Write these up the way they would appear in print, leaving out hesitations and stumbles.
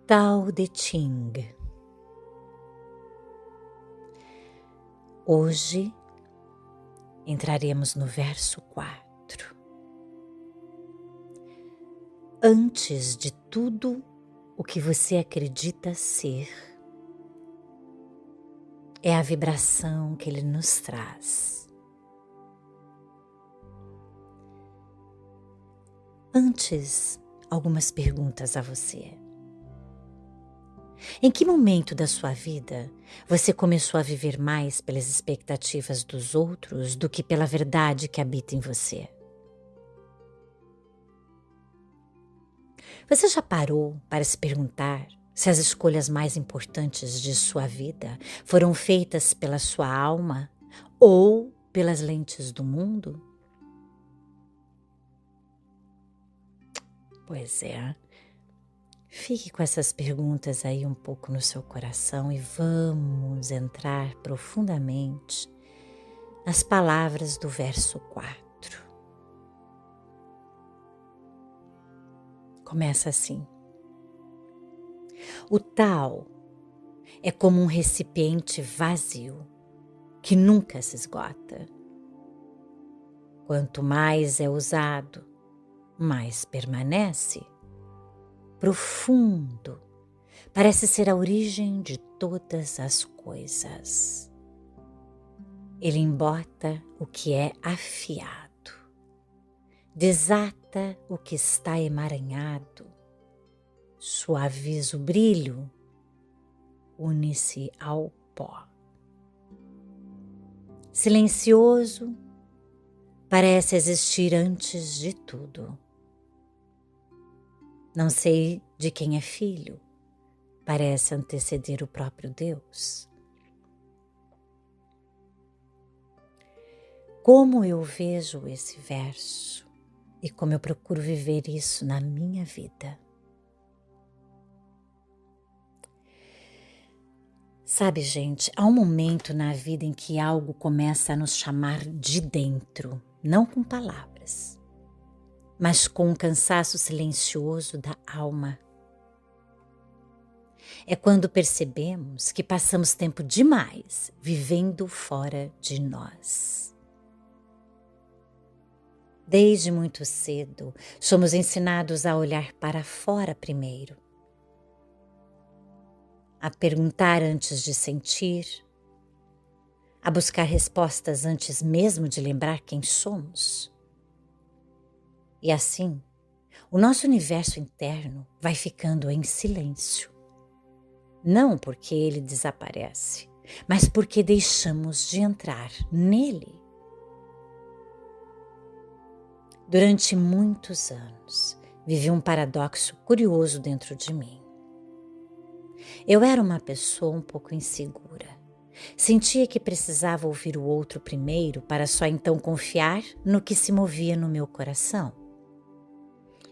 Tao Te Ching. Hoje entraremos no verso 4. Antes de tudo o que você acredita ser, é a vibração que ele nos traz. Antes, algumas perguntas a você. Em que momento da sua vida você começou a viver mais pelas expectativas dos outros do que pela verdade que habita em você? Você já parou para se perguntar se as escolhas mais importantes de sua vida foram feitas pela sua alma ou pelas lentes do mundo? Pois é. Fique com essas perguntas aí um pouco no seu coração e vamos entrar profundamente nas palavras do verso 4. Começa assim. O Tao é como um recipiente vazio que nunca se esgota. Quanto mais é usado, mais permanece. Profundo, parece ser a origem de todas as coisas. Ele embota o que é afiado, desata o que está emaranhado, suaviza o brilho, une-se ao pó. Silencioso, parece existir antes de tudo. Não sei de quem é filho, parece anteceder o próprio Deus. Como eu vejo esse verso e como eu procuro viver isso na minha vida. Sabe, gente, há um momento na vida em que algo começa a nos chamar de dentro, não com palavras, mas com um cansaço silencioso da alma. É quando percebemos que passamos tempo demais vivendo fora de nós. Desde muito cedo, somos ensinados a olhar para fora primeiro, a perguntar antes de sentir, a buscar respostas antes mesmo de lembrar quem somos. E assim, o nosso universo interno vai ficando em silêncio. Não porque ele desaparece, mas porque deixamos de entrar nele. Durante muitos anos, vivi um paradoxo curioso dentro de mim. Eu era uma pessoa um pouco insegura. Sentia que precisava ouvir o outro primeiro para só então confiar no que se movia no meu coração.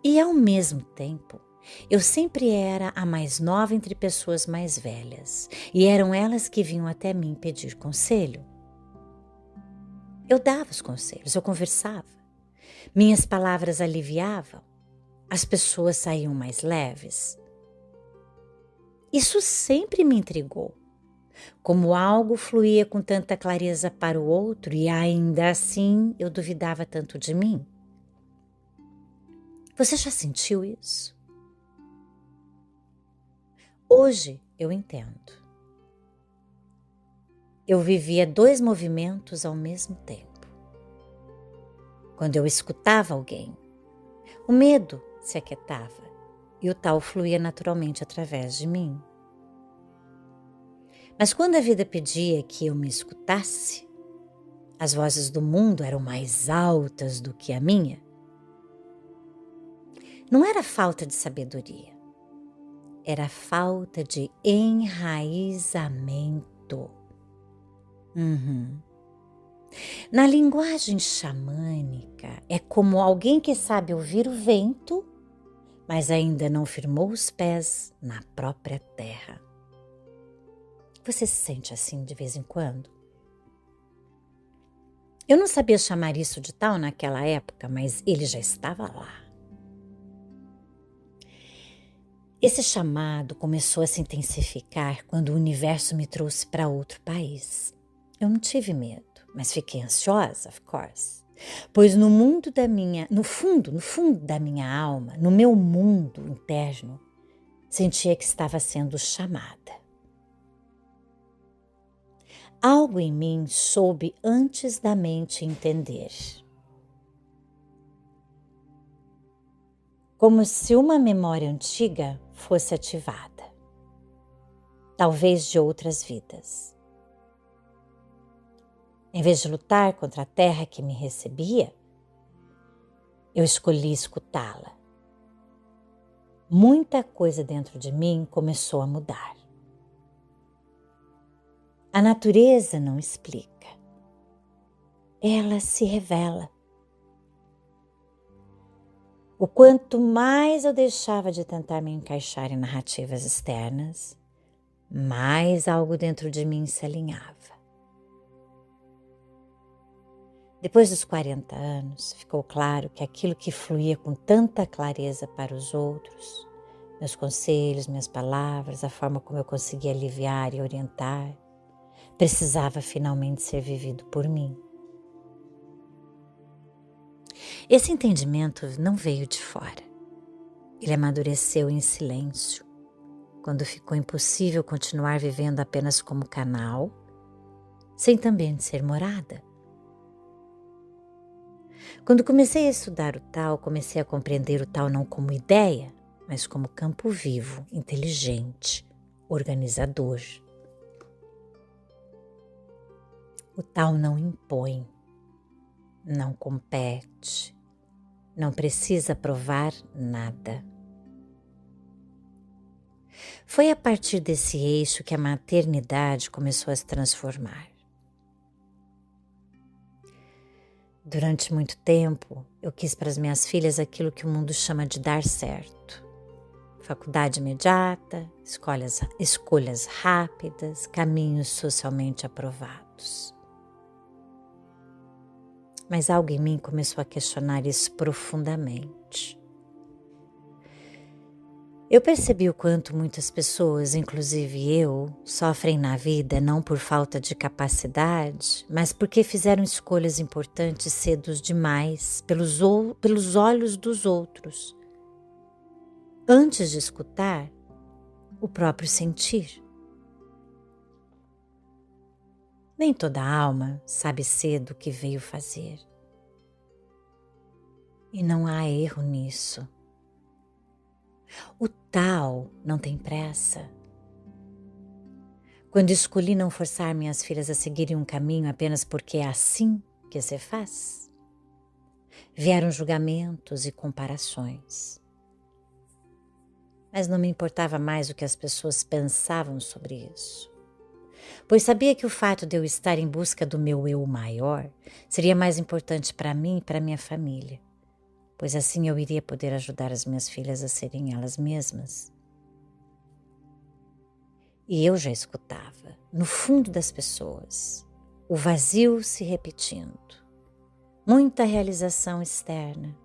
E ao mesmo tempo, eu sempre era a mais nova entre pessoas mais velhas, e eram elas que vinham até mim pedir conselho. Eu dava os conselhos, eu conversava. Minhas palavras aliviavam, as pessoas saíam mais leves. Isso sempre me intrigou. Como algo fluía com tanta clareza para o outro e ainda assim eu duvidava tanto de mim. Você já sentiu isso? Hoje eu entendo. Eu vivia 2 movimentos ao mesmo tempo. Quando eu escutava alguém, o medo se aquietava e o tal fluía naturalmente através de mim. Mas quando a vida pedia que eu me escutasse, as vozes do mundo eram mais altas do que a minha. Não era falta de sabedoria, era falta de enraizamento. Na linguagem xamânica, é como alguém que sabe ouvir o vento, mas ainda não firmou os pés na própria terra. Você se sente assim de vez em quando? Eu não sabia chamar isso de tal naquela época, mas ele já estava lá. Esse chamado começou a se intensificar quando o universo me trouxe para outro país. Eu não tive medo, mas fiquei ansiosa, of course. Pois no fundo da minha alma, no meu mundo interno, sentia que estava sendo chamada. Algo em mim soube antes da mente entender. Como se uma memória antiga fosse ativada, talvez de outras vidas. Em vez de lutar contra a terra que me recebia, eu escolhi escutá-la. Muita coisa dentro de mim começou a mudar. A natureza não explica. Ela se revela. O quanto mais eu deixava de tentar me encaixar em narrativas externas, mais algo dentro de mim se alinhava. Depois dos 40 anos, ficou claro que aquilo que fluía com tanta clareza para os outros, meus conselhos, minhas palavras, a forma como eu conseguia aliviar e orientar, precisava finalmente ser vivido por mim. Esse entendimento não veio de fora. Ele amadureceu em silêncio, quando ficou impossível continuar vivendo apenas como canal, sem também ser morada. Quando comecei a estudar o Tao, comecei a compreender o Tao não como ideia, mas como campo vivo, inteligente, organizador. O Tao não impõe, não compete, não precisa provar nada. Foi a partir desse eixo que a maternidade começou a se transformar. Durante muito tempo, eu quis para as minhas filhas aquilo que o mundo chama de dar certo. Faculdade imediata, escolhas rápidas, caminhos socialmente aprovados. Mas algo em mim começou a questionar isso profundamente. Eu percebi o quanto muitas pessoas, inclusive eu, sofrem na vida não por falta de capacidade, mas porque fizeram escolhas importantes cedo demais pelos olhos dos outros, antes de escutar o próprio sentir. Nem toda alma sabe cedo o que veio fazer. E não há erro nisso. O Tao não tem pressa. Quando escolhi não forçar minhas filhas a seguirem um caminho apenas porque é assim que se faz, vieram julgamentos e comparações. Mas não me importava mais o que as pessoas pensavam sobre isso, pois sabia que o fato de eu estar em busca do meu eu maior seria mais importante para mim e para minha família, pois assim eu iria poder ajudar as minhas filhas a serem elas mesmas. E eu já escutava, no fundo das pessoas, o vazio se repetindo, muita realização externa,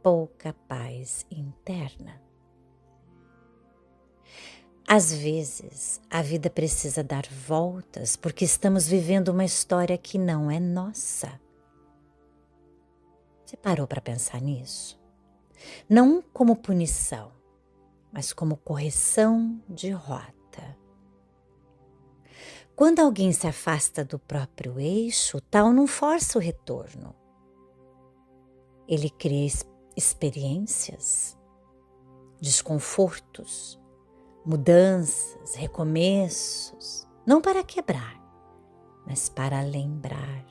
pouca paz interna. Às vezes, a vida precisa dar voltas porque estamos vivendo uma história que não é nossa. Você parou para pensar nisso? Não como punição, mas como correção de rota. Quando alguém se afasta do próprio eixo, tal não força o retorno. Ele cria experiências, desconfortos, mudanças, recomeços, não para quebrar, mas para lembrar.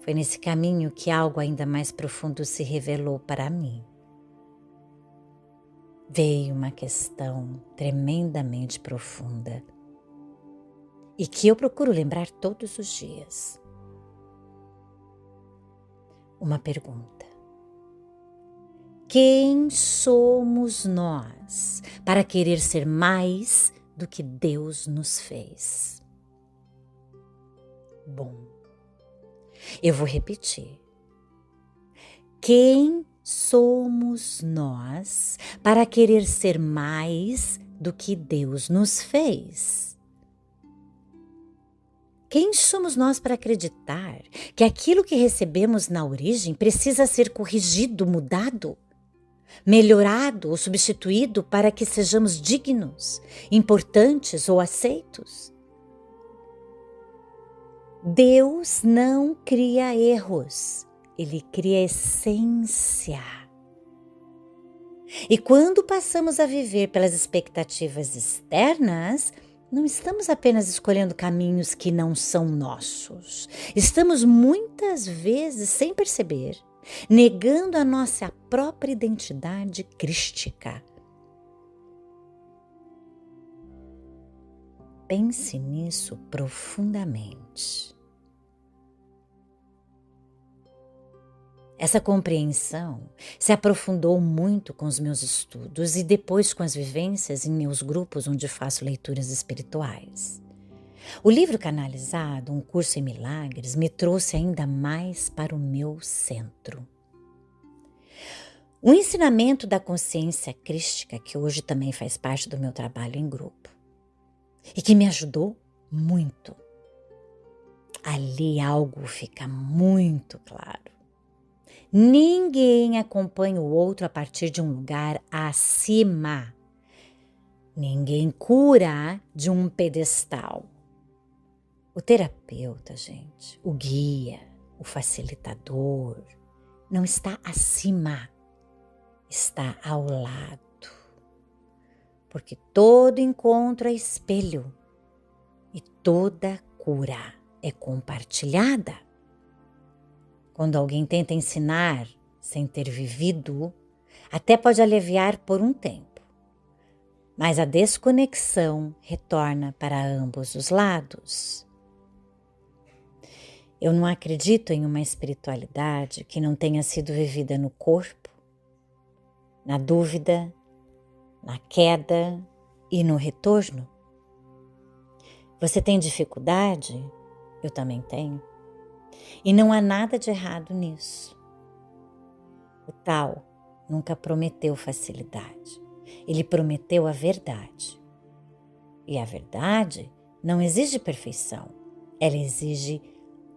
Foi nesse caminho que algo ainda mais profundo se revelou para mim. Veio uma questão tremendamente profunda e que eu procuro lembrar todos os dias. Uma pergunta: quem somos nós para querer ser mais do que Deus nos fez? Bom, eu vou repetir. Quem somos nós para querer ser mais do que Deus nos fez? Quem somos nós para acreditar que aquilo que recebemos na origem precisa ser corrigido, mudado, melhorado ou substituído para que sejamos dignos, importantes ou aceitos? Deus não cria erros, Ele cria essência. E quando passamos a viver pelas expectativas externas, não estamos apenas escolhendo caminhos que não são nossos. Estamos muitas vezes, sem perceber, negando a nossa própria identidade crística. Pense nisso profundamente. Essa compreensão se aprofundou muito com os meus estudos e depois com as vivências em meus grupos onde faço leituras espirituais. O livro Canalizado, um curso em milagres, me trouxe ainda mais para o meu centro. O ensinamento da consciência crística, que hoje também faz parte do meu trabalho em grupo, e que me ajudou muito. Ali algo fica muito claro. Ninguém acompanha o outro a partir de um lugar acima. Ninguém cura de um pedestal. O terapeuta, gente, o guia, o facilitador, não está acima, está ao lado. Porque todo encontro é espelho e toda cura é compartilhada. Quando alguém tenta ensinar sem ter vivido, até pode aliviar por um tempo, mas a desconexão retorna para ambos os lados. Eu não acredito em uma espiritualidade que não tenha sido vivida no corpo, na dúvida, na queda e no retorno. Você tem dificuldade? Eu também tenho. E não há nada de errado nisso. O Tao nunca prometeu facilidade. Ele prometeu a verdade. E a verdade não exige perfeição. Ela exige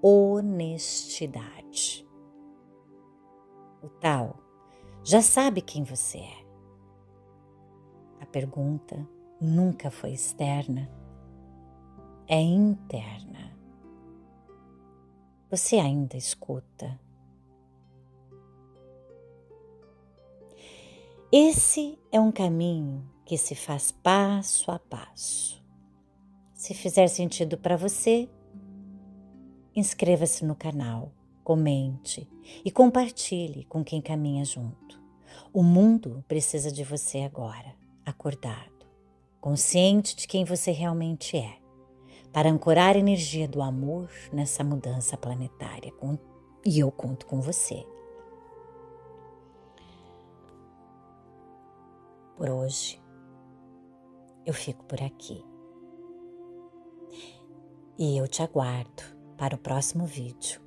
honestidade. O Tao já sabe quem você é. A pergunta nunca foi externa, é interna. Você ainda escuta? Esse é um caminho que se faz passo a passo. Se fizer sentido para você, inscreva-se no canal, comente e compartilhe com quem caminha junto. O mundo precisa de você agora, acordado, consciente de quem você realmente é, para ancorar a energia do amor nessa mudança planetária. E eu conto com você. Por hoje, eu fico por aqui. E eu te aguardo para o próximo vídeo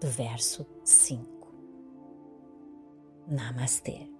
do verso 5. Namastê.